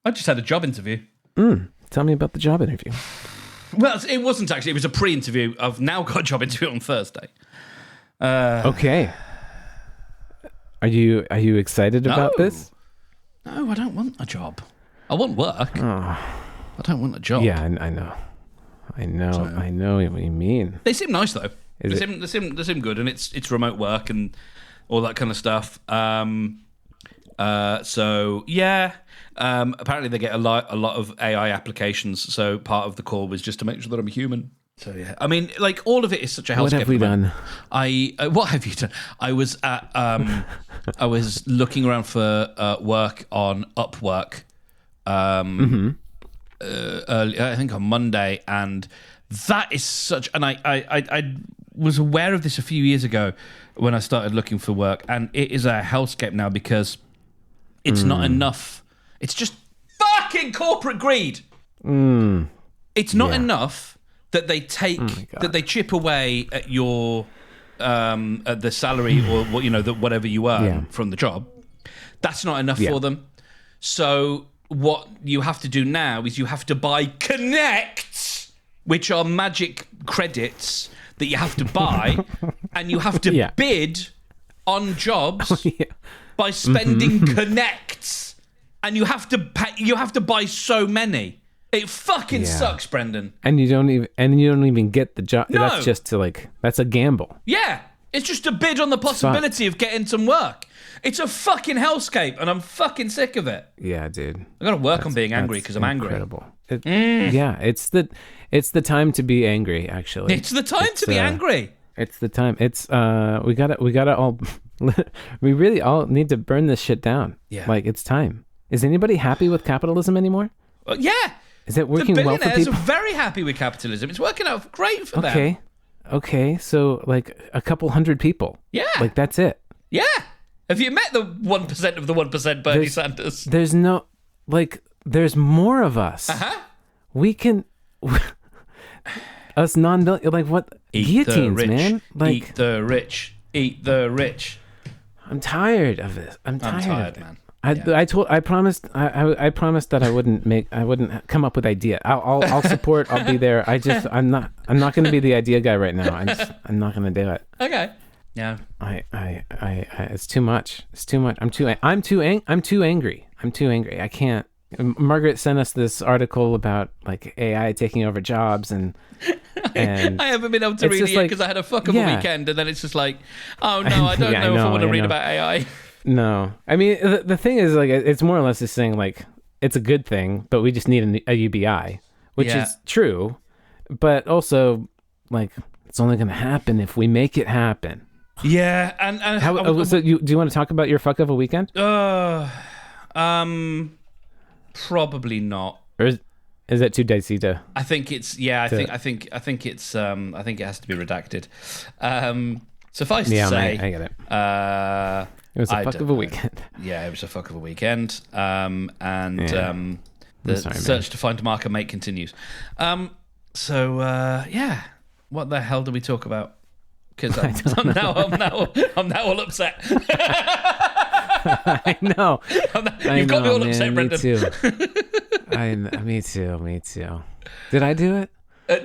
I just had a job interview. Tell me about the job interview. Well, it wasn't actually. It was a pre-interview. I've now got a job interview on Thursday. Okay. Are you excited about this? No, I don't want a job. I want work. Oh. I don't want a job. Yeah, I know. I know what you mean. They seem nice though. They seem good, and it's remote work and all that kind of stuff. So yeah. Apparently they get a lot of AI applications. So part of the call was just to make sure that I'm a human. So yeah, I mean, like all of it is such a hellscape. What have we done? What have you done? I was at I was looking around for work on Upwork. Early, I think on Monday, and that is such. And I was aware of this a few years ago when I started looking for work, and it is a hellscape now because it's not enough. It's just fucking corporate greed. It's not enough that they take that they chip away at your at the salary or whatever you earn from the job. That's not enough for them. So what you have to do now is you have to buy connects, which are magic credits that you have to buy, and you have to bid on jobs by spending connects. And you have to pay, you have to buy so many. It fucking sucks, Brendan. And you don't even get the job. No. That's just that's a gamble. Yeah. It's just a bid on the possibility of getting some work. It's a fucking hellscape, and I'm fucking sick of it. Yeah, dude. I got to work on being angry because I'm incredible. Yeah, it's the time to be angry. Actually, it's the time to be angry. It's the time. It's we gotta all we really all need to burn this shit down. Yeah, like it's time. Is anybody happy with capitalism anymore? Yeah. Is it working well for people? The billionaires are very happy with capitalism. It's working out great for them. Okay. So like a couple hundred people. Yeah. Like that's it. Yeah. Have you met the 1% of the 1%, Bernie Sanders? There's no, there's more of us. We can, us what? Eat guillotines, the rich, man. Eat the rich. Eat the rich. I'm tired of this. I'm tired man. I promised that I wouldn't come up with idea. I'll support. I'll be there. I'm not going to be the idea guy right now. I'm not going to do it. Okay. Yeah. It's too much. It's too much. I'm too angry. I can't. Margaret sent us this article about like AI taking over jobs and I haven't been able to read it yet because I had a fuck of a weekend, and then it's just like, oh no, I don't know if I want to read about AI. No, I mean the thing is like it's more or less just saying like it's a good thing, but we just need a UBI, which is true, but also like it's only going to happen if we make it happen. Yeah, and so do you want to talk about your fuck of a weekend? Probably not. Or is that too dicey to? I think it's I think it's I think it has to be redacted. Suffice to say, I get it. It was a fuck of a weekend. Yeah, it was a fuck of a weekend. The search to find Mark and Mate continues. What the hell do we talk about? Because I'm now all upset. I know. You've got me all upset, Brendan. Me too. Did I do it?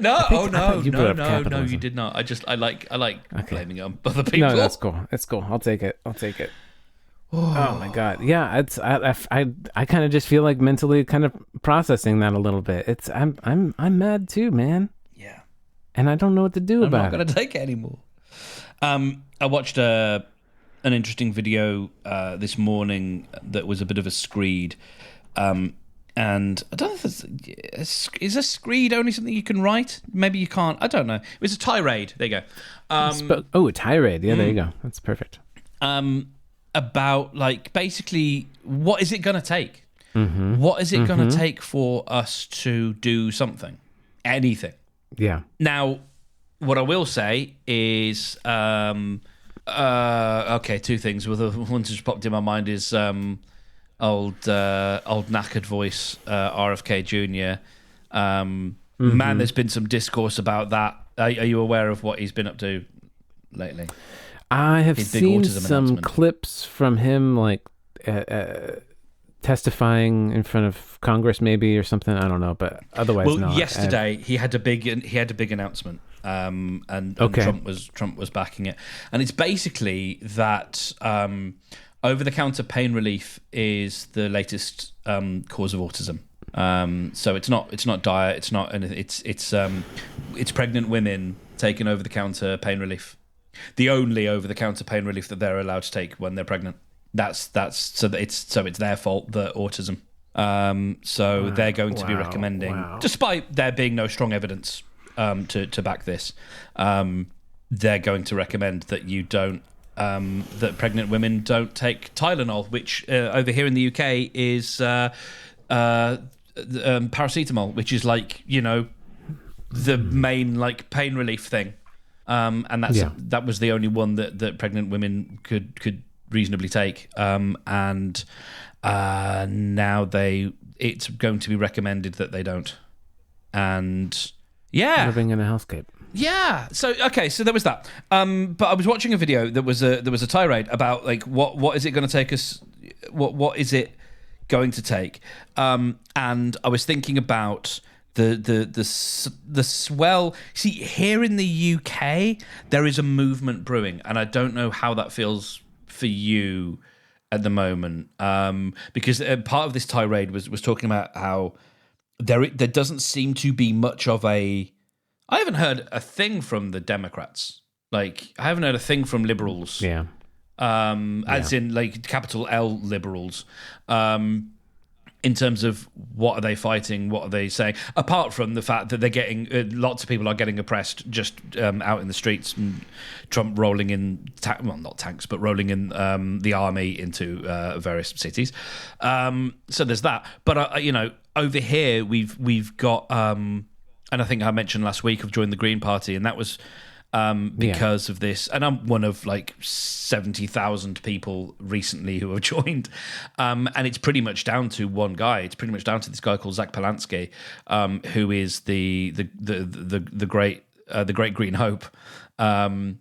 No, you did not. I like blaming it on other people. No, that's cool. It's cool. I'll take it. Oh my god, yeah. It's I kind of just feel like mentally kind of processing that a little bit. I'm mad too, man. Yeah, and I don't know what to do about it. I'm not gonna take it anymore. I watched an interesting video this morning that was a bit of a screed. And I don't know if is a screed only something you can write? Maybe you can't. I don't know. It was a tirade. There you go. A tirade. Yeah, there you go. That's perfect. About like basically what is it going to take? Mm-hmm. What is it going to take for us to do something? Anything. Yeah. Now, what I will say is, okay, two things. Well, the one that just popped in my mind is old knackered voice RFK Jr. Man, there's been some discourse about that. Are you aware of what he's been up to lately? I have seen some clips from him, like testifying in front of Congress, maybe, or something. I don't know, but otherwise, well, no. Yesterday he had a big announcement, and Trump was backing it, and it's basically that over-the-counter pain relief is the latest cause of autism. So it's not diet, it's not anything. It's pregnant women taking over-the-counter pain relief. The only over-the-counter pain relief that they're allowed to take when they're pregnant. That's it's their fault, the autism. So they're going to be recommending, despite there being no strong evidence to back this, they're going to recommend that you don't that pregnant women don't take Tylenol, which over here in the UK is paracetamol, which is like, you know, the main like pain relief thing. And that was the only one that pregnant women could reasonably take. And now it's going to be recommended that they don't. And living in a hellscape. Yeah. So there was that. But I was watching a video that was a tirade about like what is it going to take us? What is it going to take? And I was thinking about the swell. See, here in the UK, there is a movement brewing, and I don't know how that feels for you at the moment. Because part of this tirade was talking about how there doesn't seem to be much of a. I haven't heard a thing from the Democrats. Like, I haven't heard a thing from liberals. Yeah. As in, like, capital L liberals. In terms of what are they fighting, what are they saying, apart from the fact that they're getting lots of people are getting oppressed just out in the streets, and Trump rolling in not tanks, but rolling in the army into various cities. So there's that. But you know, over here we've got, and I think I mentioned last week of joining the Green Party, and that was because of this. And I'm one of like 70,000 people recently who have joined, and it's pretty much down to one guy. It's pretty much down to this guy called Zach Polansky, who is the great Green Hope, and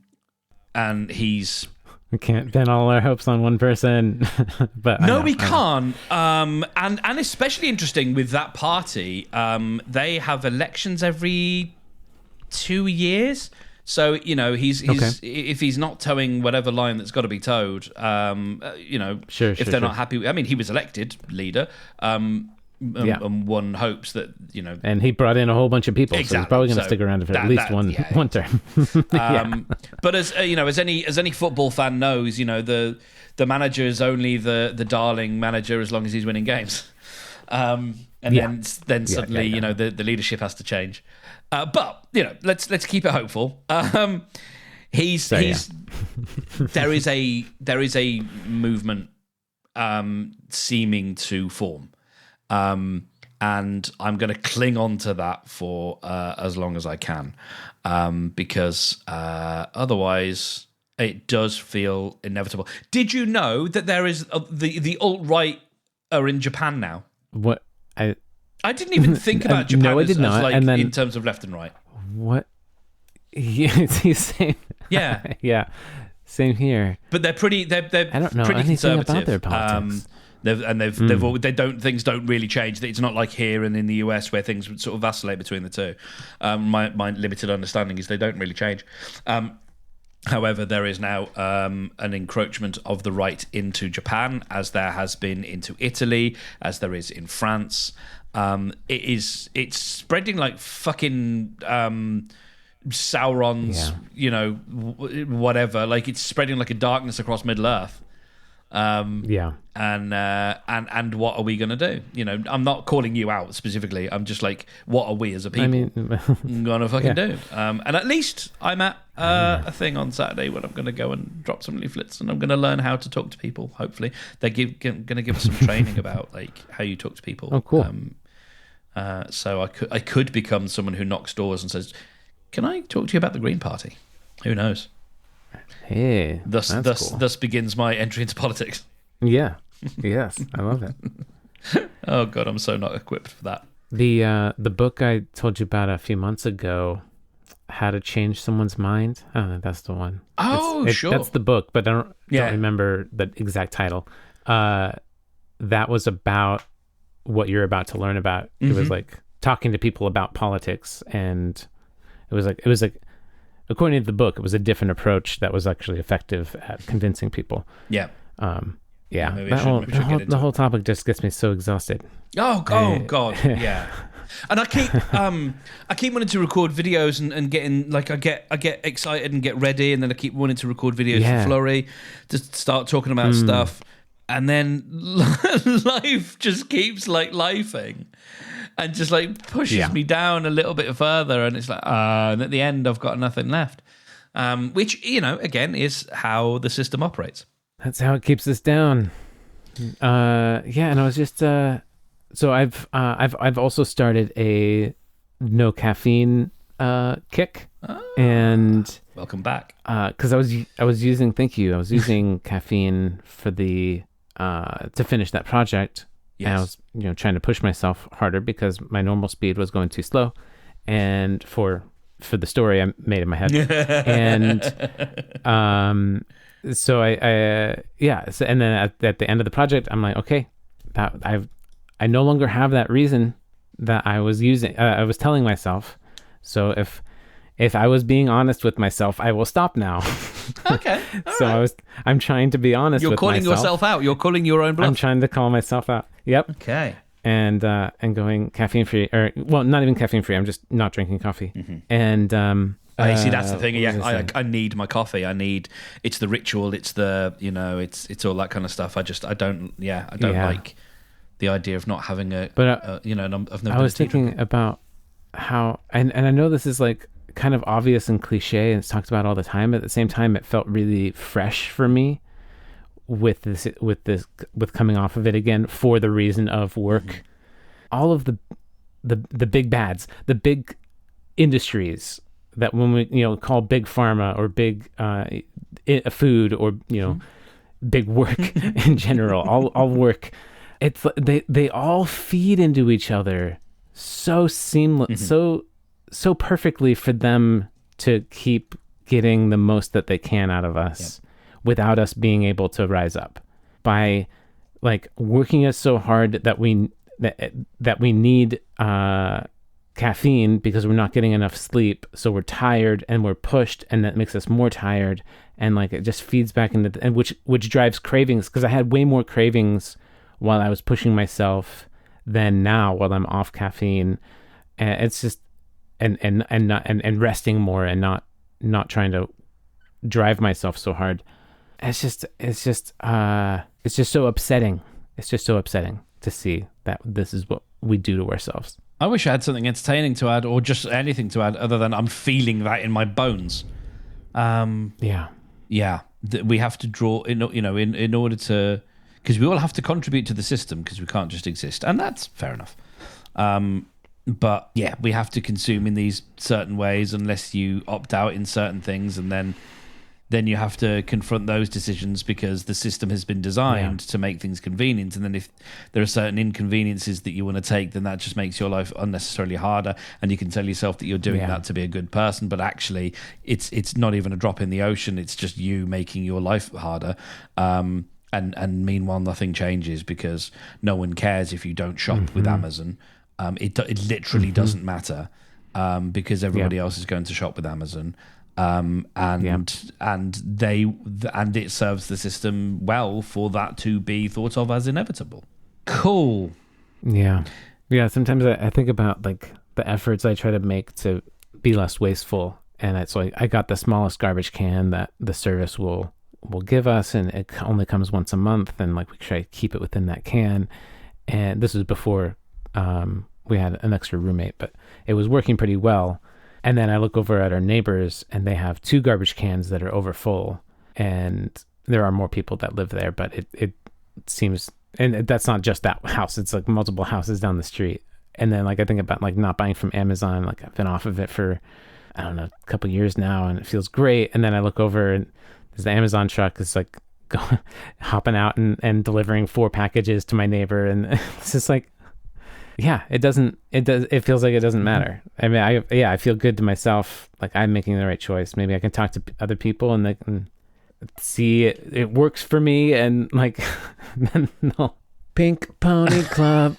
he's. We can't pin all our hopes on one person, but no, we can't. And especially interesting with that party, they have elections every 2 years. So, you know, he's if he's not towing whatever line that's got to be towed, you know, if they're not happy. I mean, he was elected leader, and one hopes that, you know, and he brought in a whole bunch of people, so he's probably going to stick around for at least one term. But as you know, as any football fan knows, you know, the manager is only the darling manager as long as he's winning games, and then suddenly you know the leadership has to change. But you know, let's keep it hopeful. There is a movement seeming to form, and I'm going to cling on to that for as long as I can, because otherwise it does feel inevitable. Did you know that there is the alt-right are in Japan now? What I didn't even think about Japan no, I did not. Like, and then, in terms of left and right. What? Yeah, same. Yeah. Yeah, same here. But they're pretty. They're I don't know pretty anything conservative about their politics. Things don't really change. It's not like here and in the US where things sort of vacillate between the two. My limited understanding is they don't really change. However, there is now an encroachment of the right into Japan, as there has been into Italy, as there is in France. It's spreading like fucking Sauron's, you know, whatever. Like, it's spreading like a darkness across Middle Earth. And what are we gonna do? You know, I'm not calling you out specifically. I'm just like, what are we as a people gonna fucking do? And at least I'm at a thing on Saturday when I'm gonna go and drop some leaflets, and I'm gonna learn how to talk to people. Hopefully, they're gonna give us some training about like how you talk to people. Oh, cool. So I could become someone who knocks doors and says, "Can I talk to you about the Green Party?" Who knows? Hey, thus begins my entry into politics. Yeah. Yes, I love it. Oh God, I'm so not equipped for that. The book I told you about a few months ago, How to Change Someone's Mind. I don't think that's the one. Oh, sure. That's the book, but I don't remember the exact title. that was about what you're about to learn about. It was like talking to people about politics, and it was like according to the book, it was a different approach that was actually effective at convincing people. Yeah. Maybe the whole topic just gets me so exhausted. Oh God, yeah. And I keep wanting to record videos and getting like I get excited and get ready, and then I keep wanting to record videos for Flurry to start talking about stuff, and then life just keeps like lifing and just like pushes me down a little bit further, and it's like and at the end I've got nothing left, which again is how the system operates. That's how it keeps us down. And I was just so I've also started a no caffeine kick, and welcome back. Because I was using caffeine for the to finish that project. Yes. And I was trying to push myself harder because my normal speed was going too slow, and for the story I made in my head, and so and then at the end of the project, I'm like, okay, that I no longer have that reason that I was using. I was telling myself. So if I was being honest with myself, I will stop now. Okay. So right. I'm trying to be honest with myself. You're calling yourself out. You're calling your own bluff. I'm trying to call myself out. Yep. Okay. And going caffeine free, or well, not even caffeine free. I'm just not drinking coffee. Mm-hmm. And you see, that's the thing. Yeah, I need my coffee. It's the ritual. It's the it's all that kind of stuff. I don't like the idea of not having a. But I've never. I was thinking about how, and I know this is like kind of obvious and cliche, and it's talked about all the time. But at the same time, it felt really fresh for me with coming off of it again for the reason of work. Mm-hmm. All of the big bads, the big industries that when we call big pharma or big food or big work in general, all work. It's they all feed into each other so seamless, so perfectly for them to keep getting the most that they can out of us without us being able to rise up by like working us so hard that we need caffeine because we're not getting enough sleep, so we're tired and we're pushed, and that makes us more tired, and like it just feeds back into and which drives cravings, because I had way more cravings while I was pushing myself than now while I'm off caffeine. And it's just and resting more and not trying to drive myself so hard. It's just so upsetting. It's just so upsetting to see that this is what we do to ourselves. I wish I had something entertaining to add, or just anything to add, other than I'm feeling that in my bones. Yeah. We have to draw, in order to, because we all have to contribute to the system, because we can't just exist, and that's fair enough. But yeah, we have to consume in these certain ways, unless you opt out in certain things, and then you have to confront those decisions, because the system has been designed to make things convenient. And then if there are certain inconveniences that you want to take, then that just makes your life unnecessarily harder. And you can tell yourself that you're doing that to be a good person, but actually it's not even a drop in the ocean. It's just you making your life harder. And meanwhile, nothing changes, because no one cares if you don't shop with Amazon. It literally doesn't matter, because everybody else is going to shop with Amazon. And it serves the system well for that to be thought of as inevitable. Cool. Yeah. Sometimes I think about like the efforts I try to make to be less wasteful, and it's like I got the smallest garbage can that the service will give us, and it only comes once a month, and like we try to keep it within that can. And this was before we had an extra roommate, but it was working pretty well. And then I look over at our neighbors, and they have 2 garbage cans that are over full, and there are more people that live there, but it seems, and that's not just that house, it's like multiple houses down the street. And then like I think about like not buying from Amazon, like I've been off of it for, I don't know, a couple of years now, and it feels great. And then I look over, and there's the Amazon truck is like hopping out and delivering 4 packages to my neighbor, and it's just like, it feels like it doesn't matter. I mean, I feel good to myself, like I'm making the right choice. Maybe I can talk to other people and they can see it works for me, and like then Pink Pony Club.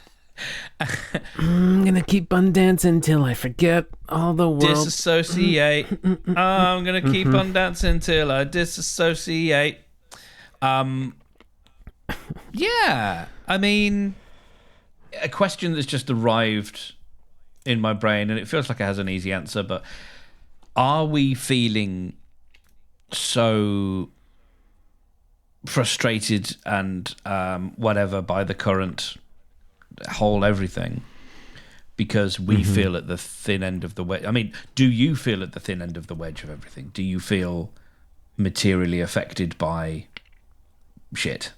I'm gonna keep on dancing till I forget all the world. Disassociate. I'm gonna keep on dancing till I disassociate. Yeah, I mean, a question that's just arrived in my brain, and it feels like it has an easy answer, but are we feeling so frustrated and whatever by the current whole everything because we feel at the thin end of the wedge? I mean, do you feel at the thin end of the wedge of everything? Do you feel materially affected by shit?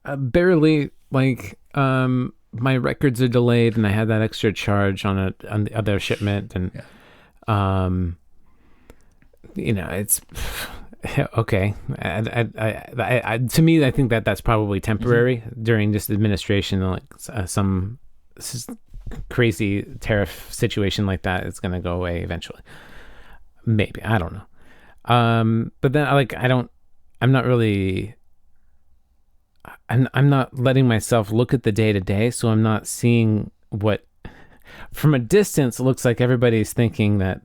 Barely. Like, my records are delayed, and I had that extra charge on the other shipment, and it's okay. To me, I think that's probably temporary during this administration. Like some crazy tariff situation like that, it's gonna go away eventually. Maybe, I don't know. But then I'm not letting myself look at the day to day, so I'm not seeing what from a distance looks like everybody's thinking that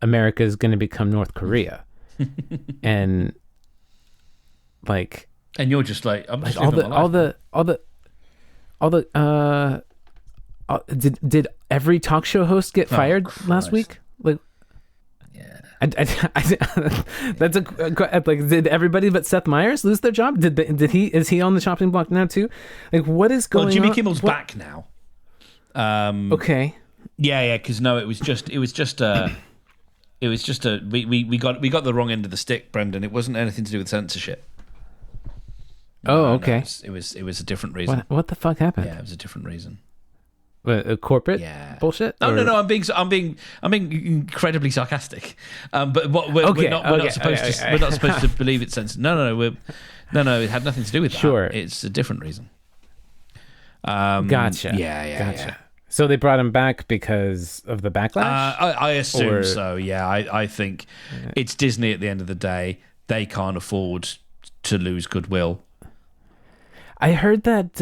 America is going to become North Korea. And you're just like, I'm just did every talk show host get fired last week? Like, yeah, that's did everybody but Seth Meyers lose their job? Is he on the chopping block now too? Like, what is going on? Jimmy Kimmel's back now. Okay. Yeah, because no, it was just we got the wrong end of the stick, Brendan. It wasn't anything to do with censorship. Okay. No, it was a different reason. What the fuck happened? Yeah, it was a different reason. Corporate bullshit? No. I'm being incredibly sarcastic. But we're not supposed to believe it's censored. No, it had nothing to do with that. Sure. It's a different reason. Gotcha. Yeah. So they brought him back because of the backlash? I assume so, yeah. I think it's Disney at the end of the day. They can't afford to lose goodwill. I heard that...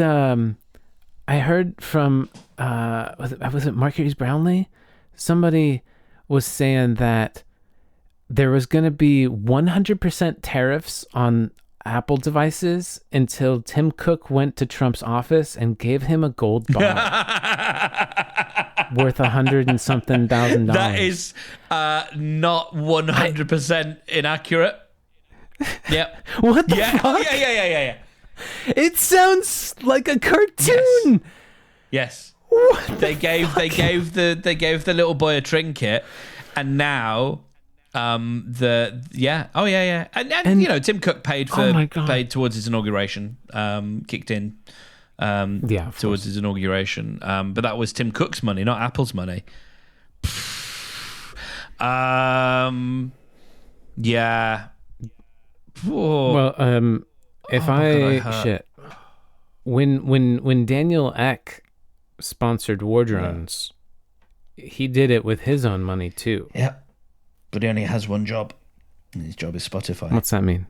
I heard from... was it Marcus Brownlee? Somebody was saying that there was going to be 100% tariffs on Apple devices until Tim Cook went to Trump's office and gave him a gold bar worth $100 and something thousand. That is not 100% inaccurate. Yep. What the fuck? Yeah. It sounds like a cartoon. Yes. They gave the little boy a trinket, and now and Tim Cook paid towards his inauguration, kicked in towards his inauguration, but that was Tim Cook's money, not Apple's money. Yeah. Well, when Daniel Ek sponsored War Drones, he did it with his own money too. Yeah. But he only has one job, and his job is Spotify. What's that mean?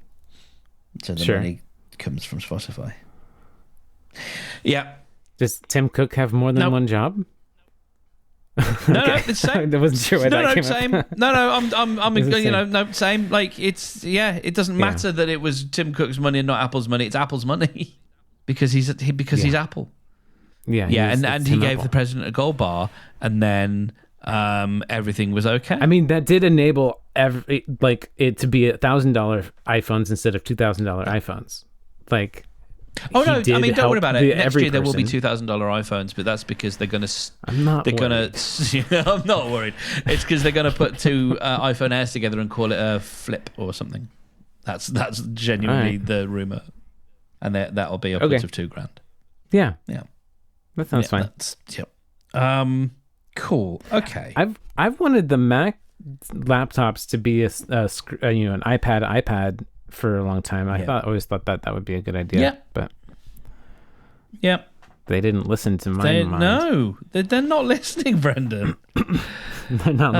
So the money comes from Spotify. Yeah. Does Tim Cook have more than one job? No, it's the same. I wasn't sure why that came same. up. I'm same. Like, it doesn't matter that it was Tim Cook's money and not Apple's money. It's Apple's money because he's Apple. Yeah, and he gave the president a gold bar, and then everything was okay. I mean, that did enable it to be $1,000 iPhones instead of $2,000 iPhones. Like, don't worry about it. Next year there will be $2,000 iPhones, but that's because they're gonna. I'm not worried. It's because they're gonna put two iPhone Airs together and call it a flip or something. That's genuinely the rumor, and that'll be upwards of $2,000. Yeah. That sounds fine. Cool. Okay. I've wanted the Mac laptops to be an iPad for a long time. I always thought that would be a good idea. Yeah. But they didn't listen to my mind. No, they're not listening, Brendan. They're not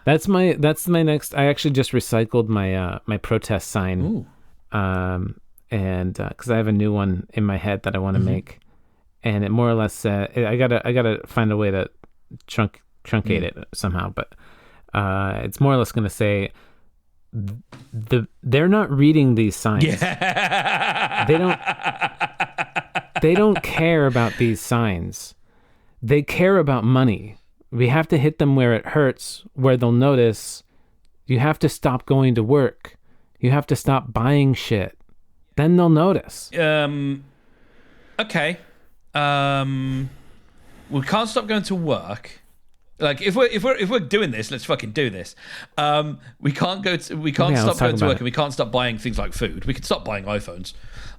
listening. That's my next. I actually just recycled my protest sign. and because I have a new one in my head that I want to make, and it more or less I gotta find a way to truncate it somehow, but it's more or less going to say they're not reading these signs. Yeah. They don't care about these signs. They care about money. We have to hit them where it hurts, where they'll notice. You have to stop going to work. You have to stop buying shit. Then they'll notice. Okay. We can't stop going to work. Like if we're doing this, let's fucking do this. We can't stop going to work, and we can't stop buying things like food. We can stop buying iPhones.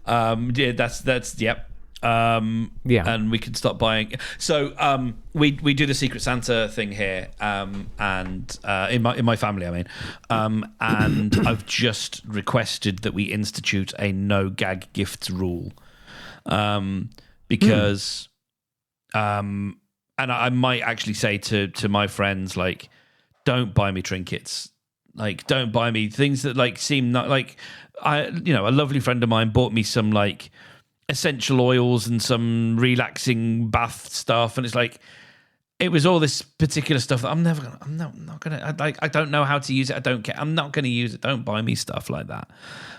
Yeah, that's yep. And we can stop buying. So we do the Secret Santa thing here, and in my family, I mean, and I've just requested that we institute a no gag gifts rule, because and I might actually say to my friends, like, don't buy me trinkets. Like, don't buy me things that like seem not like a lovely friend of mine bought me some like essential oils and some relaxing bath stuff, and it's like it was all this particular stuff that I'm not gonna I don't know how to use it. I don't care. I'm not gonna use it. Don't buy me stuff like that.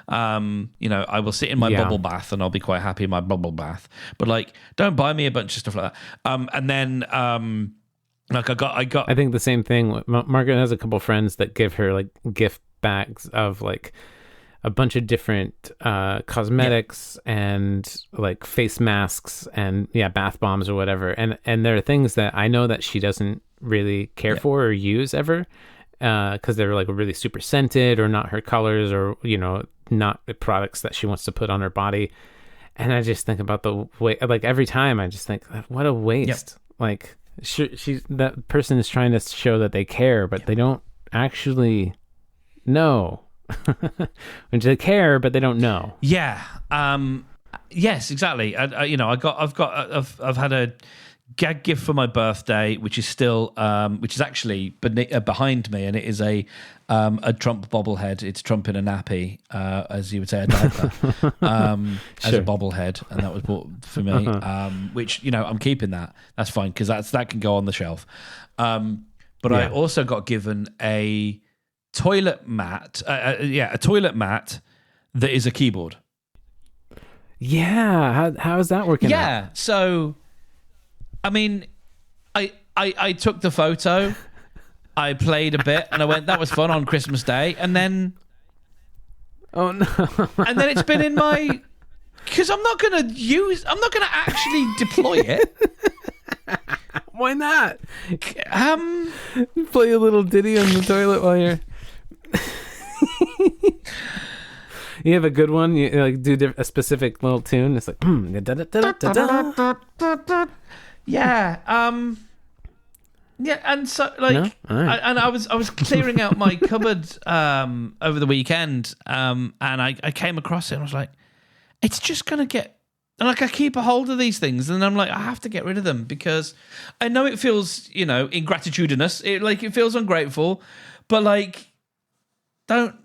I will sit in my bubble bath and I'll be quite happy in my bubble bath. But like, don't buy me a bunch of stuff like that. And then like I got. I think the same thing. Margaret has a couple friends that give her like gift bags of like a bunch of different cosmetics and like face masks and bath bombs or whatever. And there are things that I know that she doesn't really care for or use ever, because they're like really super scented or not her colors, or not the products that she wants to put on her body. And I just think about the way, like every time I just think, what a waste. Like that person is trying to show that they care, but they don't actually know. When they care, but they don't know. Yeah. Yes, exactly. I've had a gag gift for my birthday, which is still, which is actually behind me, and it is a Trump bobblehead. It's Trump in a nappy, as you would say, a diaper, as a bobblehead, and that was bought for me. Which I'm keeping that. That's fine, because that can go on the shelf. But I also got given a toilet mat. A toilet mat that is a keyboard. Yeah, how is that working? Yeah, out? So I mean, I took the photo, I played a bit, and I went, that was fun on Christmas Day, and then and then it's been in my, because I'm not gonna actually deploy it. Why not? Play a little ditty on the toilet while you're. You have a good one. You like do a specific little tune. It's like and so like, no? Right. I was clearing out my cupboard over the weekend, and I came across it and I was like, it's just gonna get. And like I keep a hold of these things, and I'm like, I have to get rid of them because I know it feels, ingratitudinous. It feels ungrateful, but like, don't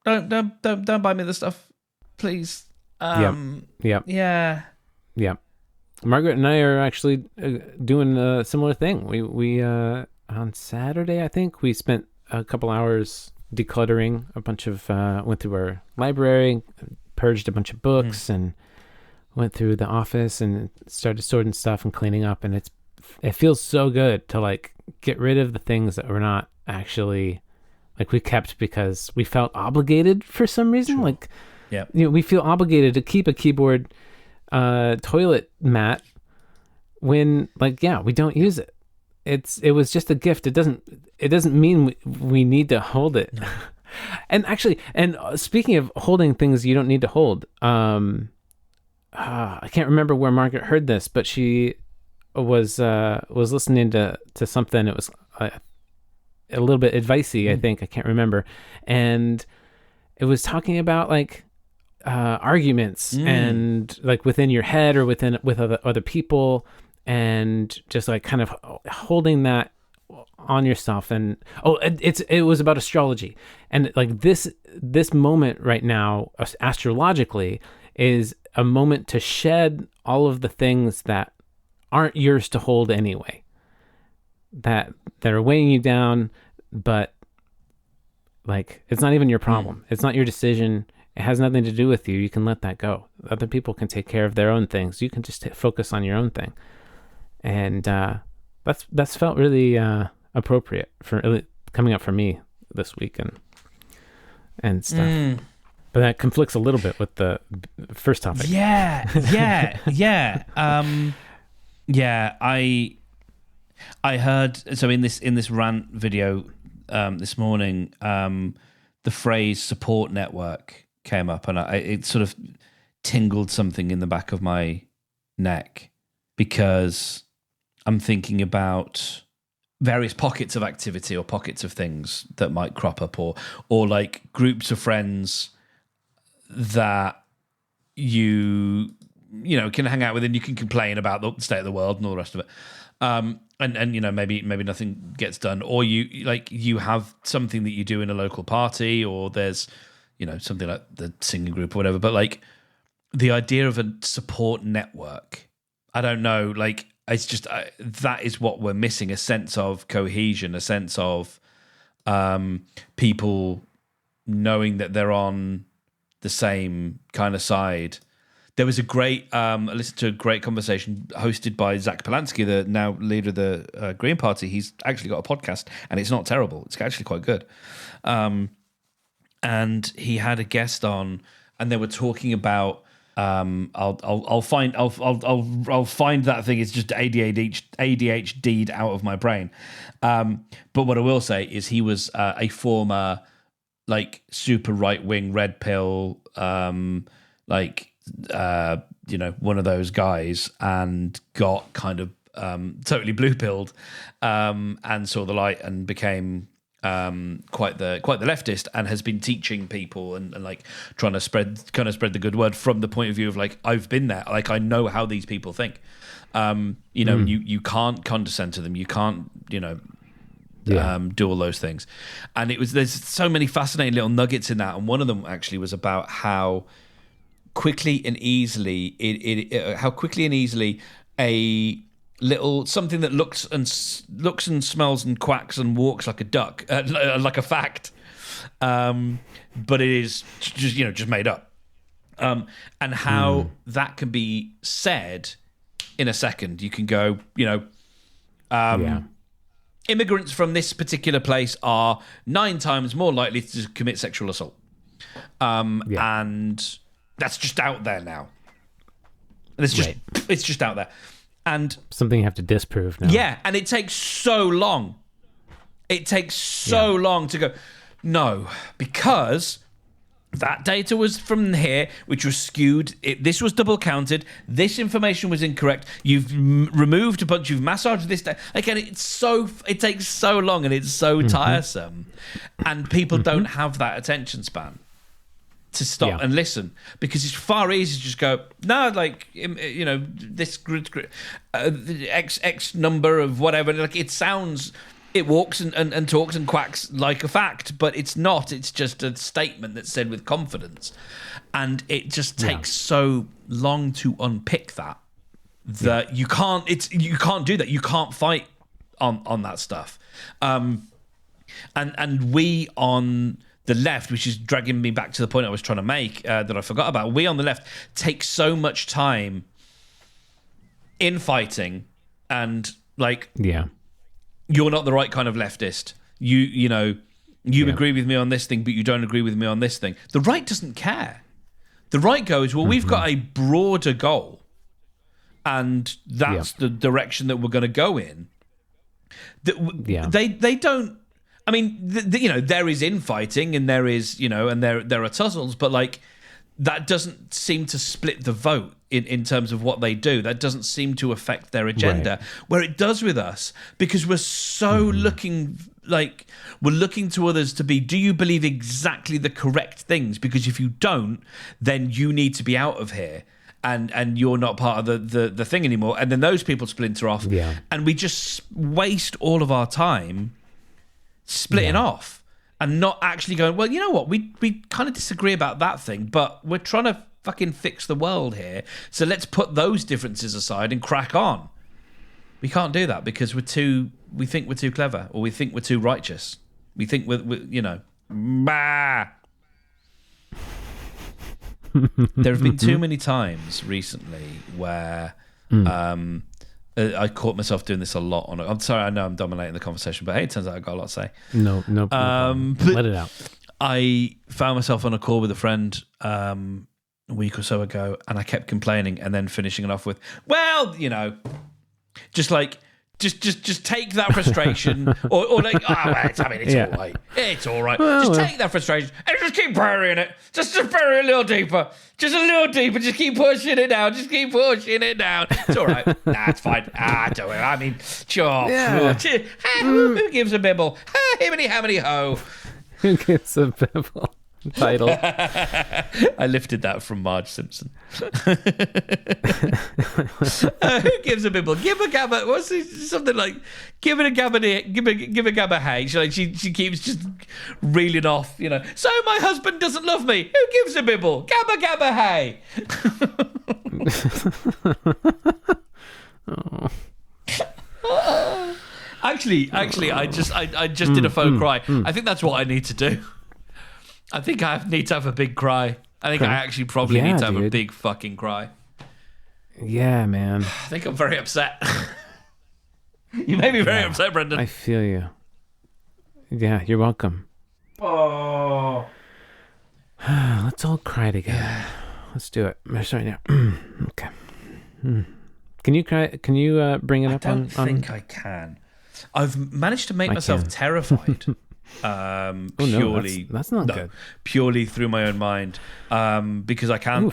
buy me the stuff, please. Yeah. Margaret and I are actually doing a similar thing. We on Saturday, I think, we spent a couple hours decluttering a bunch of. Went through our library, purged a bunch of books, and went through the office and started sorting stuff and cleaning up. And it feels so good to like get rid of the things that we're not actually. Like we kept because we felt obligated for some reason. Sure. Like, we feel obligated to keep a keyboard toilet mat when, like, we don't use it. It was just a gift. It doesn't mean we need to hold it. No. And actually, speaking of holding things you don't need to hold, I can't remember where Margaret heard this, but she was listening to something. It was. A little bit advicey, I think. I can't remember. And it was talking about like arguments and like within your head or with other people, and just like kind of holding that on yourself. And it was about astrology, and like this moment right now astrologically is a moment to shed all of the things that aren't yours to hold anyway, that are weighing you down, but like it's not even your problem. It's not your decision. It has nothing to do with you. You can let that go. Other people can take care of their own things. You can just focus on your own thing. And that's felt really appropriate for coming up for me this week and stuff. But that conflicts a little bit with the first topic. Yeah. I heard, so in this rant video this morning, the phrase support network came up, and it sort of tingled something in the back of my neck, because I'm thinking about various pockets of activity or pockets of things that might crop up, or like groups of friends that you can hang out with, and you can complain about the state of the world and all the rest of it. And maybe nothing gets done, or you have something that you do in a local party, or there's something like the singing group or whatever. But like the idea of a support network, I don't know, like it's just that is what we're missing: a sense of cohesion, a sense of people knowing that they're on the same kind of side. There was a great, I listened to a great conversation hosted by Zach Polanski, the now leader of the Green Party. He's actually got a podcast, and it's not terrible. It's actually quite good. And he had a guest on, and they were talking about. I'll find that thing. It's just ADHD'd out of my brain. But what I will say is he was a former like super right wing red pill one of those guys, and got kind of totally blue pilled and saw the light and became quite the leftist, and has been teaching people and like trying to spread the good word from the point of view of like, I've been there, like I know how these people think. You can't condescend to them, you can't do all those things. And there's so many fascinating little nuggets in that, and one of them actually was about how quickly and easily a little something that looks and smells and quacks and walks like a duck, like a fact, but it is just made up, and how that can be said in a second. You can go, immigrants from this particular place are 9 times more likely to commit sexual assault, and that's just out there now. And it's just out there. And something you have to disprove now. Yeah, and it takes so long. Long to go, no, because that data was from here, which was skewed. This was double counted. This information was incorrect. You've removed a bunch. You've massaged this. Again, it takes so long, and it's so tiresome. And people don't have that attention span to stop and listen, because it's far easier to just go, no, like, this X number of whatever. Like it walks and talks and quacks like a fact, but it's not. It's just a statement that's said with confidence, and it just takes so long to unpick that you can't do that. You can't fight on that stuff. And we on the left, which is dragging me back to the point I was trying to make that I forgot about. We on the left take so much time infighting, and like, you're not the right kind of leftist. You agree with me on this thing, but you don't agree with me on this thing. The right doesn't care. The right goes, well, we've got a broader goal, and that's the direction that we're going to go in. They don't. I mean, there is infighting, and there is, and there are tussles, but like, that doesn't seem to split the vote in terms of what they do. That doesn't seem to affect their agenda, where it does with us, because we're so looking to others to be, do you believe exactly the correct things? Because if you don't, then you need to be out of here. and you're not part of the thing anymore, and then those people splinter off, and we just waste all of our time splitting off and not actually going, well, you know what, we kind of disagree about that thing, but we're trying to fucking fix the world here, so let's put those differences aside and crack on. We can't do that because we think we're too clever, or we think we're too righteous. We think we're you know, bah. There have been too many times recently where I caught myself doing this a lot. I'm sorry, I know I'm dominating the conversation, but hey, it turns out I got a lot to say. No. Let it out. I found myself on a call with a friend a week or so ago, and I kept complaining, and then finishing it off with, well, you know, just like, just take that frustration, or like, oh, well, I mean, it's all right. It's all right. Just take that frustration and just keep burying it. Just bury it a little deeper. Just a little deeper. Just keep pushing it down. Just keep pushing it down. It's all right. Nah, it's fine. Don't worry. I mean, sure. Yeah. Who gives a bibble? Himmity, hammity, ho. Who gives a bibble? Title. I lifted that from Marge Simpson. Who gives a bibble? Give a gabba. What's it, something like? Give it a gabba. Give a gabba. Hey, she keeps just reeling off. You know. So my husband doesn't love me. Who gives a bibble? Gabba gabba. Hey. Oh. Actually, I just did a faux cry. I think that's what I need to do. I think I need to have a big cry. I think I actually probably need to have a big fucking cry. Yeah, man. I think I'm very upset. You made me very upset, Brendan. I feel you. Yeah, you're welcome. Oh. Let's all cry together. Yeah. Let's do it. I'm starting now. Okay. Can you cry? Can you bring it up on? I don't think I can. I've managed to make myself terrified. Purely that's not good. Purely through my own mind, because I can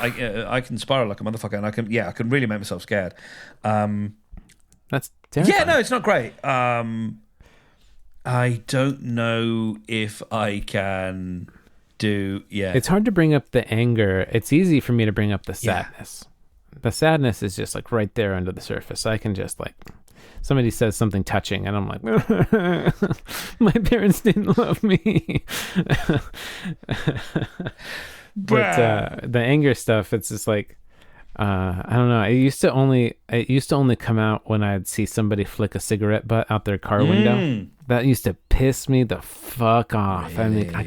spiral like a motherfucker, and I can really make myself scared. That's terrifying. Yeah, no, it's not great. I don't know if I can do. Yeah, it's hard to bring up the anger. It's easy for me to bring up the sadness. The sadness is just like right there under the surface. I can just like. Somebody says something touching, and I'm like, my parents didn't love me. But the anger stuff, it's just like, I don't know. It used to only come out when I'd see somebody flick a cigarette butt out their car window. That used to piss me the fuck off. Really? I mean, I'd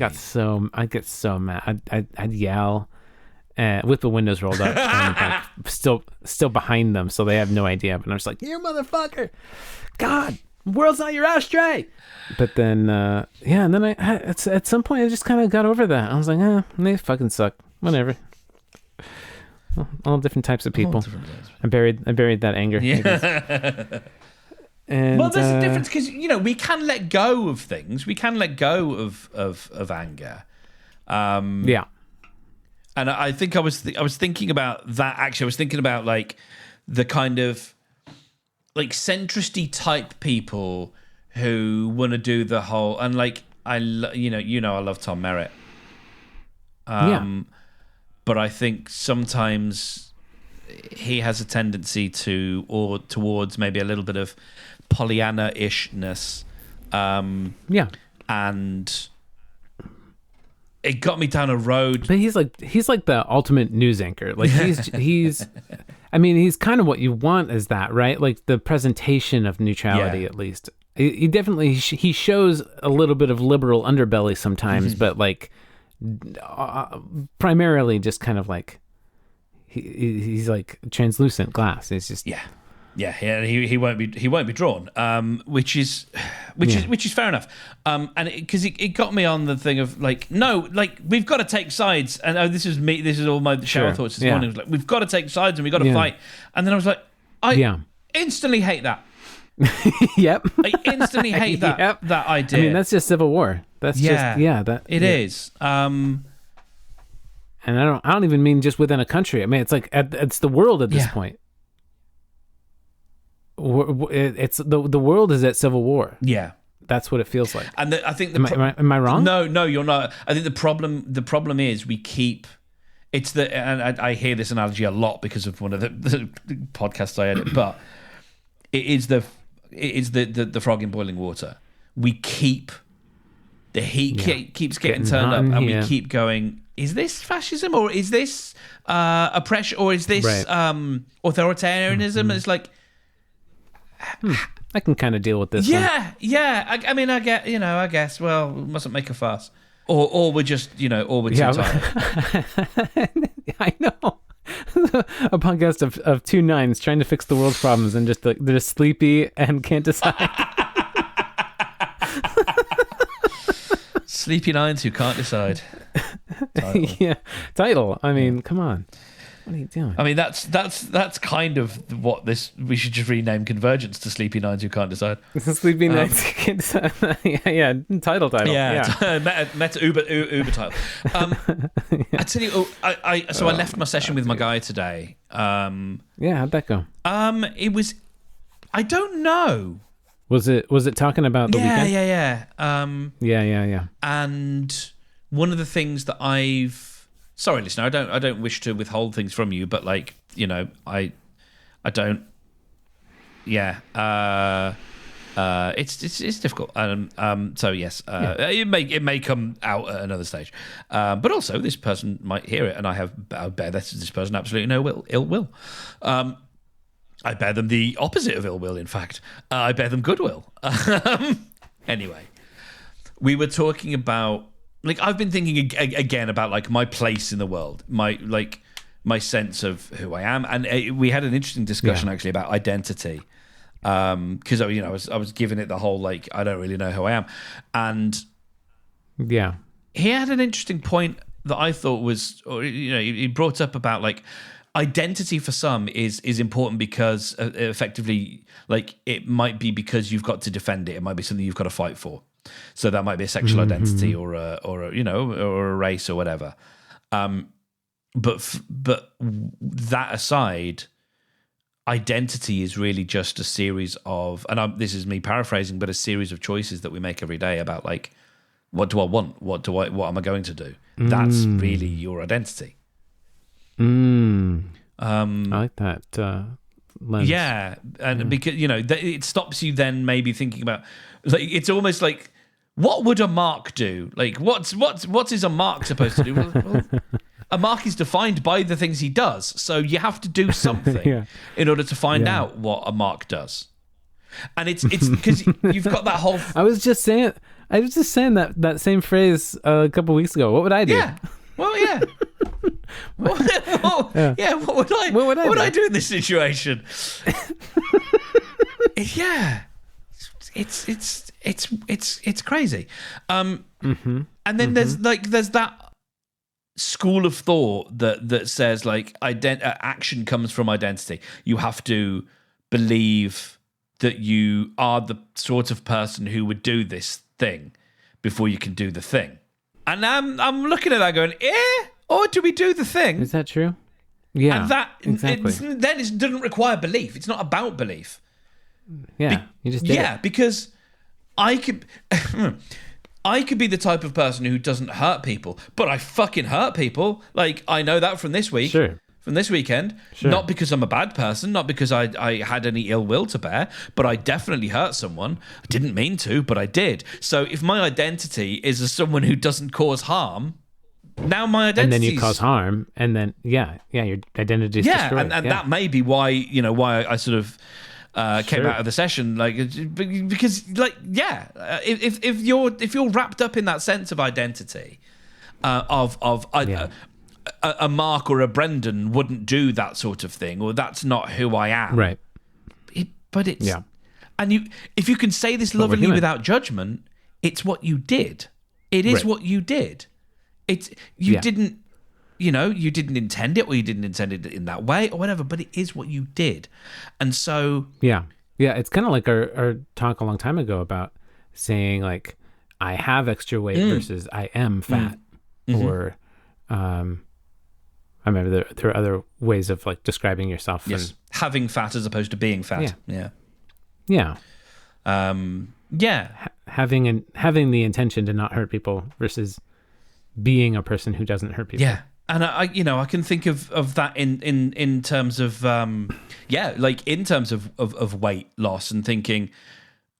get so mad. I'd yell. With the windows rolled up, and like still behind them, so they have no idea. But I'm just like, you motherfucker! God, world's not your ashtray. But then, and then at some point I just kind of got over that. I was like, they fucking suck. Whatever. All different types of people. I buried that anger. Yeah. And, well, there's a difference because we can let go of things. We can let go of anger. Yeah. And I think I was thinking about that. Actually, I was thinking about like the kind of like centristy type people who want to do the whole, and like I love Tom Merritt. But I think sometimes he has a tendency towards maybe a little bit of Pollyanna-ishness. And it got me down a road. But he's like the ultimate news anchor. Like he's I mean, he's kind of what you want is that, right? Like the presentation of neutrality, at least. He definitely he shows a little bit of liberal underbelly sometimes, but like primarily just kind of like he's like translucent glass. It's just he won't be drawn, which is fair enough. And because it got me on the thing of like, no, like we've got to take sides. And this is all my shower thoughts this morning. It was like, we've got to take sides and we've got to fight. And then I was like, I instantly hate that. Yep. I instantly hate that that idea. I mean, that's just civil war. That's that it is. And I don't even mean just within a country. I mean, it's like it's the world at this point. It's the world is at civil war. Yeah, that's what it feels like. And I think am I wrong? No, you're not. I think the problem is we keep It's and I hear this analogy a lot because of one of the podcasts I edit, but it is the frog in boiling water. We keep the heat keeps getting turned up, and we keep going. Is this fascism, or is this oppression, or is this authoritarianism? It's like, I can kind of deal with this. Yeah. I mean, I guess. Well, we mustn't make a fuss, or we're just, or we're too tired. I know. A podcast of two nines trying to fix the world's problems, and just they're just sleepy and can't decide. Sleepy nines who can't decide. Title. I mean, come on. What are you doing? I mean, that's kind of what this. We should just rename Convergence to Sleepy Nines Who Can't Decide. Sleepy Nines Who Can't Decide. yeah. Title. Yeah. Meta Uber title. I tell you, I left my session with my guy today. How'd that go? It was. I don't know. Was it talking about the weekend? Yeah. And one of the things that sorry, listener, I don't wish to withhold things from you, but I don't. Yeah. It's difficult. So yes, it may come out at another stage. But also this person might hear it, and I bear this person absolutely no ill will. I bear them the opposite of ill will, in fact. I bear them goodwill. Anyway, we were talking about, I've been thinking again about, my place in the world, my sense of who I am. And we had an interesting discussion, actually, about identity. Because, I was giving it the whole, I don't really know who I am. And he had an interesting point that I thought was, he brought up about, identity for some is important because effectively, it might be because you've got to defend it. It might be something you've got to fight for. So that might be a sexual identity or a race or whatever. But that aside, identity is really just a series of, and this is me paraphrasing, but a series of choices that we make every day about what do I want? What am I going to do? That's really your identity. I like that lens. Yeah, and because it stops you then maybe thinking about it's almost like, what would a mark do? What is a mark supposed to do? Well, a mark is defined by the things he does, so you have to do something in order to find out what a mark does. And it's because you've got that whole. I was just saying that same phrase a couple weeks ago. What would I do? Yeah. Well, yeah. What would I do in this situation? It's crazy. And then there's that school of thought that says action comes from identity. You have to believe that you are the sort of person who would do this thing before you can do the thing. And I'm looking at that going, or do we do the thing? Is that true? Yeah, and that exactly. Then it doesn't require belief. It's not about belief. Yeah, you just did it. Because I could be the type of person who doesn't hurt people, but I fucking hurt people. I know that from this week. Sure. From this weekend. Sure. Not because I'm a bad person, not because I had any ill will to bear, but I definitely hurt someone. I didn't mean to, but I did. So if my identity is as someone who doesn't cause harm, now my identity. And then you cause harm, and then your identity is destroyed. And that may be why I sort of came out of the session, because if you're wrapped up in that sense of identity, a Mark or a Brendan wouldn't do that sort of thing, or that's not who I am. Right. But it's and if you can say this lovingly without judgment, it's what you did. It is what you did. You didn't intend it, or you didn't intend it in that way, or whatever. But it is what you did, and so it's kind of like our talk a long time ago about saying I have extra weight versus I am fat, or I remember there are other ways of describing yourself. Yes, having fat as opposed to being fat. Yeah. Having the intention to not hurt people versus being a person who doesn't hurt people. And I can think of that in terms of in terms of weight loss, and thinking,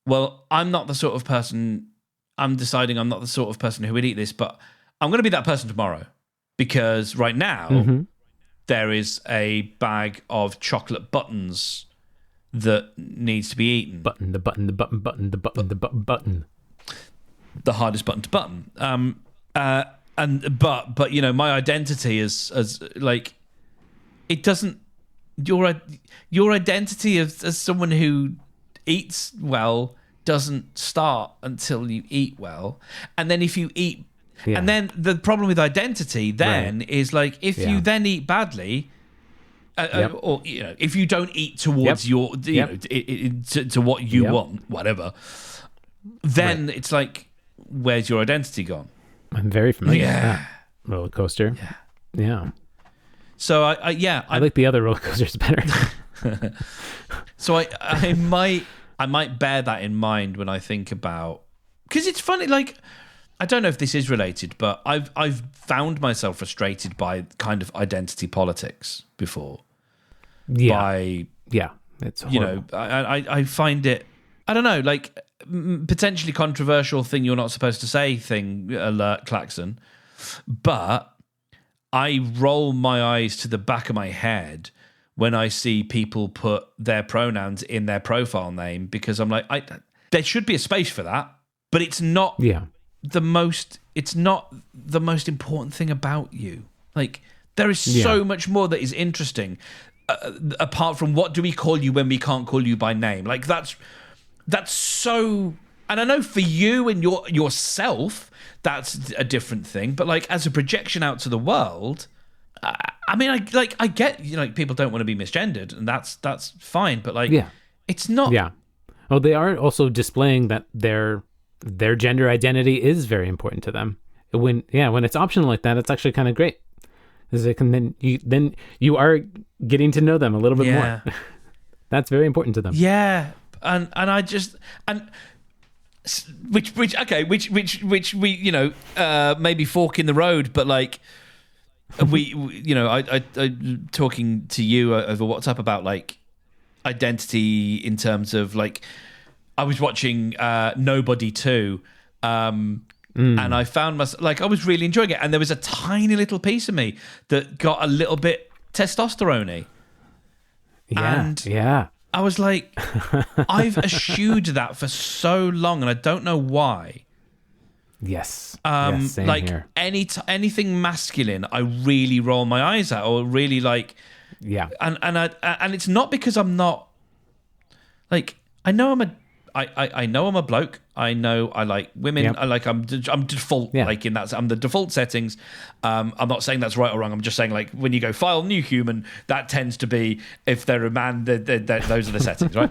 well, I'm not the sort of person. I'm deciding I'm not the sort of person who would eat this, but I'm going to be that person tomorrow, because right now there is a bag of chocolate buttons that needs to be eaten. The button. The hardest button to button. But my identity is like, it doesn't, your identity as someone who eats well doesn't start until you eat well. And then if you eat, and then the problem with identity then is like, if you then eat badly, or if you don't eat towards your to what you want, whatever, then it's like, where's your identity gone? I'm very familiar with that roller coaster. Yeah. So I like the other roller coasters better. So I might bear that in mind when I think about, because it's funny, like, I don't know if this is related, but I've found myself frustrated by kind of identity politics before. It's horrible. I find it, I don't know, like, potentially controversial thing you're not supposed to say thing, alert, klaxon, but I roll my eyes to the back of my head when I see people put their pronouns in their profile name, because I'm like, there should be a space for that, but it's not the most important thing about you. Like, there is so much more that is interesting, apart from what do we call you when we can't call you by name. Like, that's so, and I know for you and yourself, that's a different thing. But like, as a projection out to the world, I mean, I get, people don't want to be misgendered, and that's fine. But like, it's not. Yeah. Oh, they are also displaying that their gender identity is very important to them. When it's optional like that, it's actually kind of great. Then you are getting to know them a little bit more. That's very important to them. Yeah. And I just, and which we maybe fork in the road, but like I talking to you over WhatsApp about like identity in terms of like, I was watching Nobody 2, and I found myself, like, I was really enjoying it, and there was a tiny little piece of me that got a little bit testosterone-y. I was like, I've eschewed that for so long, and I don't know why. Yes. Same like here. Anything masculine, I really roll my eyes at, or really like, and it's not because I'm not, like, I know I'm a bloke. I know I like women. Yep. I'm default, like in that. I'm the default settings. I'm not saying that's right or wrong. I'm just saying, like, when you go file new human, that tends to be, if they're a man, those are the settings, right?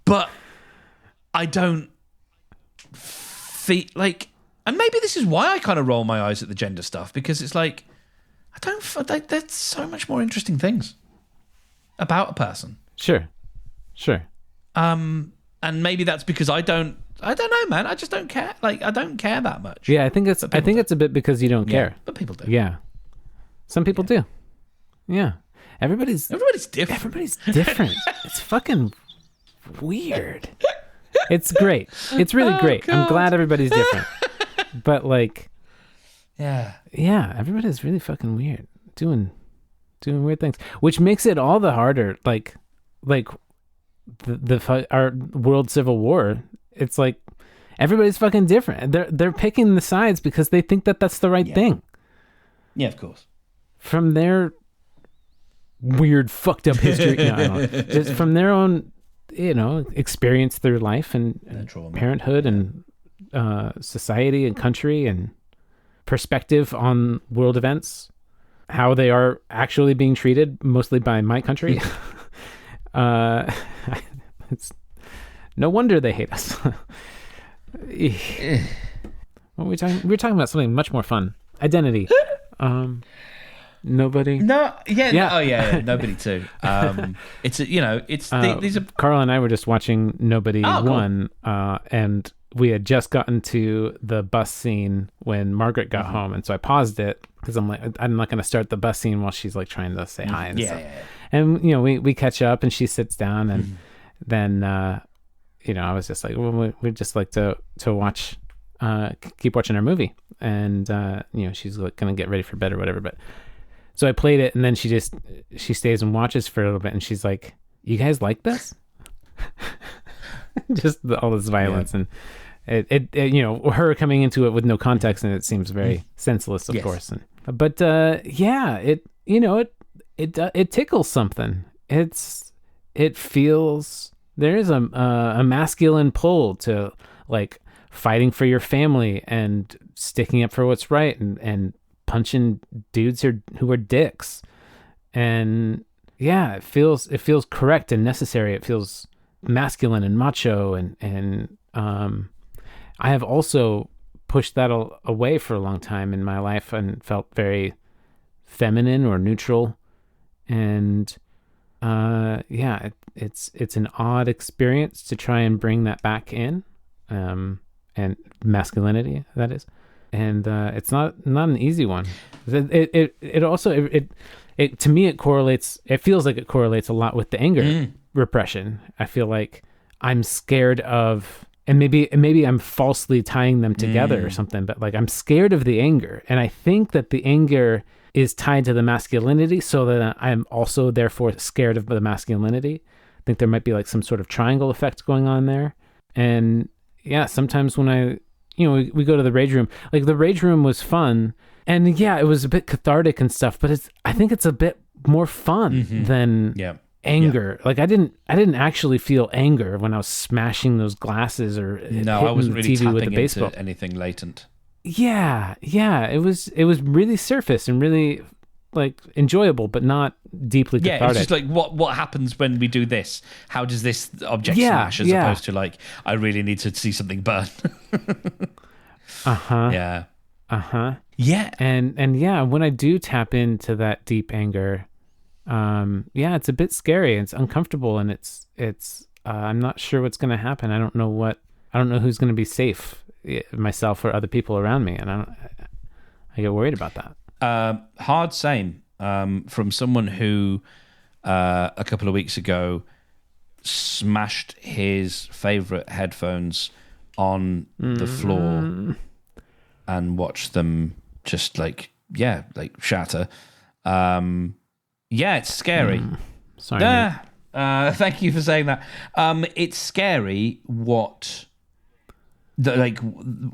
But I don't feel like, and maybe this is why I kind of roll my eyes at the gender stuff, because it's like, I don't feel like there's so much more interesting things about a person. Sure. And maybe that's because I don't know, man. I just don't care. Like, I don't care that much. Yeah, I think it's a bit because you don't care. But people do. Yeah. Some people do. Yeah. Everybody's different. Everybody's different. It's fucking weird. It's great. It's really great. God. I'm glad everybody's different. But like, yeah, everybody's really fucking weird. Doing weird things, which makes it all the harder. Like our world civil war, it's like everybody's fucking different. They're picking the sides because they think that that's the right thing. Yeah, of course. From their weird fucked up history, no, I don't know. Just from their own, experience through life and parenthood and society and country and perspective on world events, how they are actually being treated, mostly by my country. It's no wonder they hate us. What were we talking? We were talking about something much more fun. Identity. Nobody. No. Yeah. Yeah. Oh yeah. Nobody too. It's these are. Carl and I were just watching Nobody 1, and we had just gotten to the bus scene when Margaret got home, and so I paused it because I'm like, I'm not going to start the bus scene while she's like trying to say hi and stuff. And we catch up, and she sits down, and then I was just like, well, we'd just like to watch, keep watching our movie, and she's like going to get ready for bed or whatever. But so I played it, and then she stays and watches for a little bit, and she's like, "You guys like this?" Just all this violence, and it her coming into it with no context, and it seems very senseless, of course. But it tickles something. It feels there is a masculine pull to like fighting for your family and sticking up for what's right and punching dudes who are dicks. And it feels correct and necessary. It feels masculine and macho, and I have also pushed that away for a long time in my life and felt very feminine or neutral. And it's an odd experience to try and bring that back in, and masculinity, that is. And it's not an easy one. It also to me it correlates. It feels like it correlates a lot with the anger repression. I feel like I'm scared of, and maybe I'm falsely tying them together or something, but like I'm scared of the anger, and I think that the anger is tied to the masculinity, so that I'm also therefore scared of the masculinity. I think there might be like some sort of triangle effect going on there. And sometimes when we go to the rage room, like the rage room was fun, and it was a bit cathartic and stuff, but I think it's a bit more fun than anger. Like I didn't actually feel anger when I was smashing those glasses or hitting I wasn't the really TV with tapping the baseball. into anything latent. It was really surface and really like enjoyable, but not deeply cathartic. Yeah, it's just like what happens when we do this? How does this object smash? As opposed to like, I really need to see something burn. Yeah. Yeah. And when I do tap into that deep anger, it's a bit scary. It's uncomfortable, and it's I'm not sure what's going to happen. I don't know who's going to be safe, myself or other people around me, and I get worried about that. Hard same. From someone who a couple of weeks ago smashed his favorite headphones on the floor and watched them just like shatter. It's scary. Sorry. Thank you for saying that. It's scary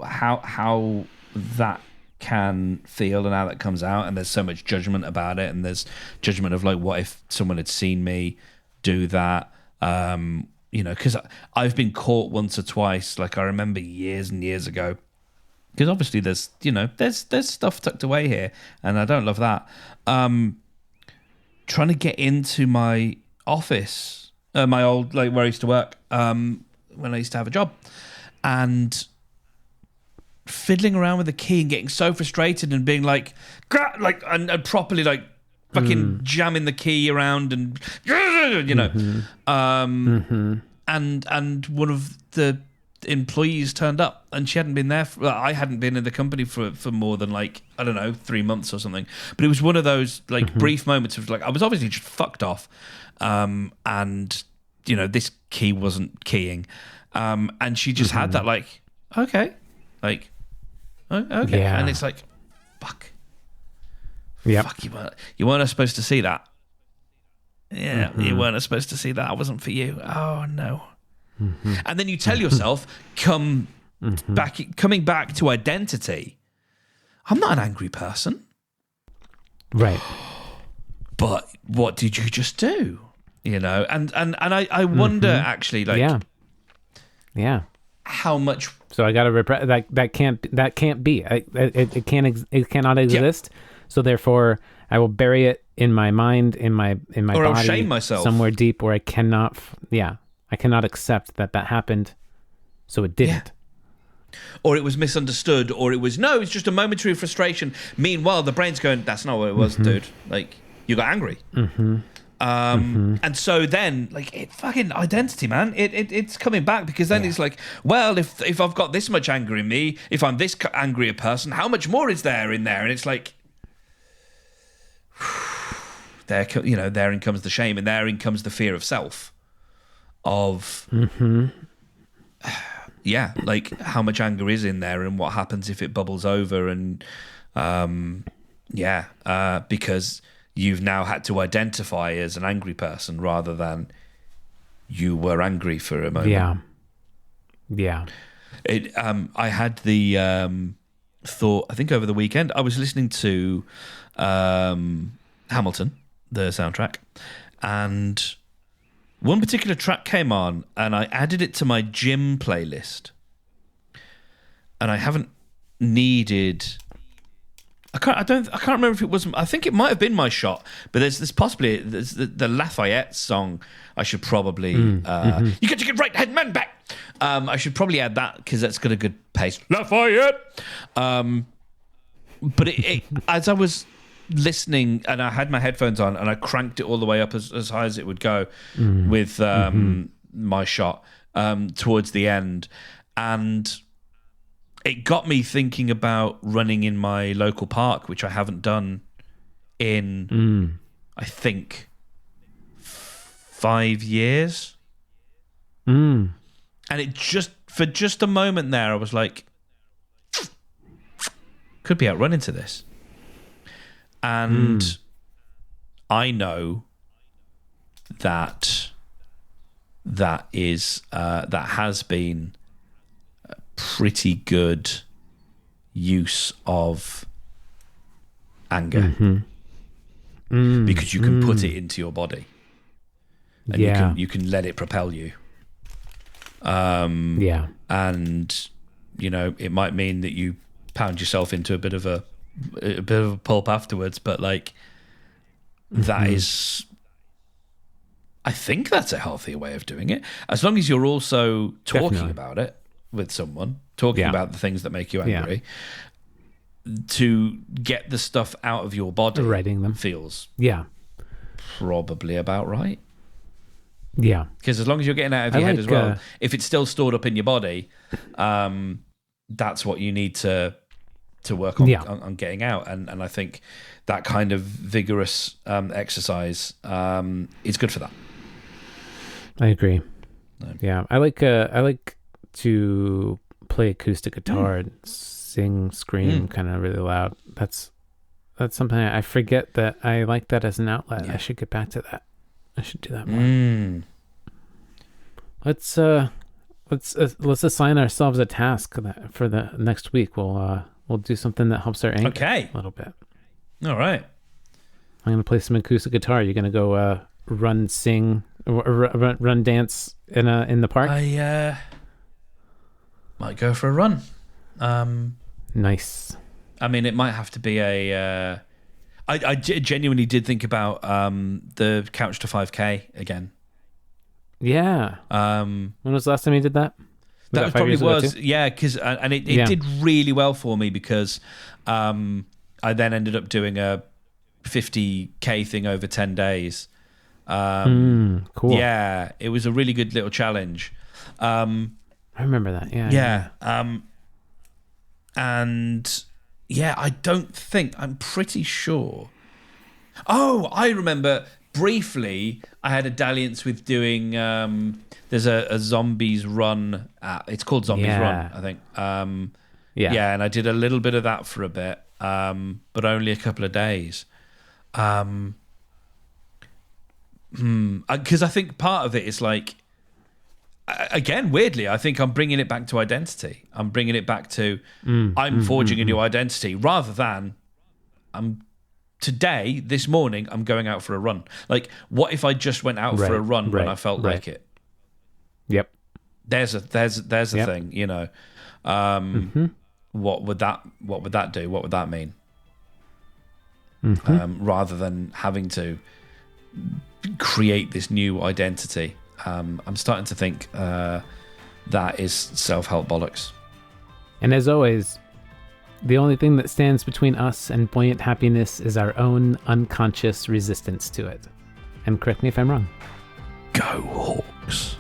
how that can feel and how that comes out, and there's so much judgment about it, and there's judgment of like, what if someone had seen me do that? Because I've been caught once or twice. Like I remember years and years ago, because obviously there's stuff tucked away here, and I don't love that. Trying to get into my office, my old where I used to work, when I used to have a job, and fiddling around with the key and getting so frustrated and being like and properly like fucking jamming the key around and and one of the employees turned up, and she hadn't been there I hadn't been in the company for more than 3 months or something, but it was one of those brief moments of I was obviously just fucked off, and this key wasn't keying, and she just had that okay, and it's like, fuck. Yeah. Fuck, you weren't supposed to see that. Yeah, you weren't supposed to see that. That wasn't for you. Oh no. And then you tell yourself, coming back to identity, I'm not an angry person. Right. But what did you just do? And I wonder actually how much. So I got to repress that can't be. It cannot exist. Yeah. So therefore, I will bury it in my mind, in my or body, I'll shame myself somewhere deep where I cannot accept that happened. So it didn't. Yeah. Or it was misunderstood, or it was just a momentary frustration. Meanwhile, the brain's going, "That's not what it was, dude. Like you got angry." And so then, like, it fucking identity, man. It's coming back, because then it's like, well, if I've got this much anger in me, if I'm this angry a person, how much more is there in there? And it's like, therein comes the shame, and therein comes the fear of self. Of like how much anger is in there, and what happens if it bubbles over, and because you've now had to identify as an angry person rather than you were angry for a moment. Yeah. I had the thought, I think over the weekend, I was listening to Hamilton, the soundtrack, and one particular track came on, and I added it to my gym playlist. And I haven't needed... I can't remember if it was... I think it might have been My Shot, but there's possibly... There's the Lafayette song. I should probably... You got to get right head man back! I should probably add that, because that's got a good pace. Lafayette! But as I was listening, and I had my headphones on, and I cranked it all the way up as high as it would go with My Shot towards the end, and it got me thinking about running in my local park, which I haven't done in I think 5 years. And it just a moment there, I was like, could be out running to this. And I know that has been a pretty good use of anger, because you can put it into your body, and you can let it propel you. And it might mean that you pound yourself into a bit of a pulp afterwards, but like that is, I think that's a healthier way of doing it, as long as you're also talking about it with someone, talking about the things that make you angry, to get the stuff out of your body. Writing them feels probably about right. Yeah, because as long as you're getting out of your head as well, if it's still stored up in your body, that's what you need to work on getting out. And I think that kind of vigorous exercise is good for that. I agree. Yeah, I like to play acoustic guitar and sing, scream kind of really loud. That's something I forget that I like that as an outlet. I should get back to that. I should do that more. Let's assign ourselves a task for the next week. We'll do something that helps our anger a little bit. All right. I'm gonna play some acoustic guitar. You're gonna go run, sing, run, dance in the park. I might go for a run. Nice. I mean, it might have to be a. I genuinely did think about the Couch to 5K again. Yeah. When was the last time you did that? That probably was, because it did really well for me, because I then ended up doing a 50K thing over 10 days. Cool. Yeah, it was a really good little challenge. I remember that. I'm pretty sure. Oh, I remember briefly I had a dalliance with doing there's a zombies run it's called Zombies Run, I think. And I did a little bit of that for a bit, but only a couple of days. Because I think part of it is like, again, weirdly, I think I'm bringing it back to identity. I'm bringing it back to I'm forging a new identity, rather than this morning, I'm going out for a run. Like, what if I just went out for a run when I felt like it? Yep. There's a thing, you know. What would that do? What would that mean? Rather than having to create this new identity. I'm starting to think that is self-help bollocks. And as always, the only thing that stands between us and buoyant happiness is our own unconscious resistance to it. And correct me if I'm wrong. Go Hawks.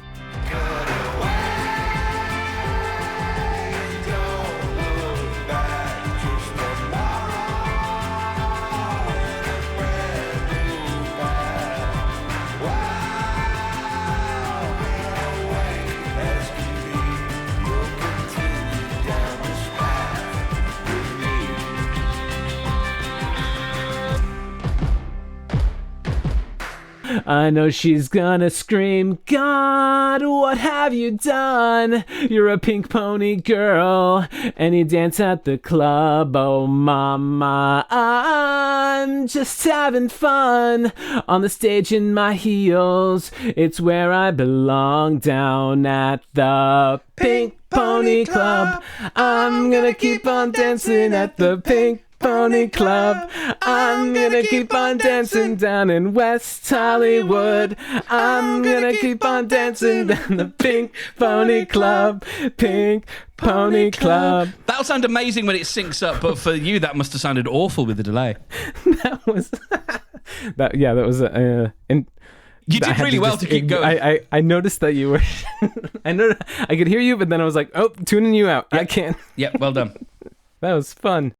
I know she's gonna scream, God, what have you done? You're a pink pony girl, and you dance at the club. Oh, mama, I'm just having fun on the stage in my heels. It's where I belong, down at the Pink Pony Club. I'm gonna keep on dancing at the Pink Pony Club. I'm gonna keep on dancing down in West Hollywood. I'm gonna keep on dancing down the Pink Pony Club. Pink Pony Club. That'll sound amazing when it syncs up, but for you, that must have sounded awful with the delay. That was that. Yeah, that was. And you did really well to keep going. I noticed that you were. I could hear you, but then I was like, oh, tuning you out. Yep. I can't. Yeah, well done. That was fun.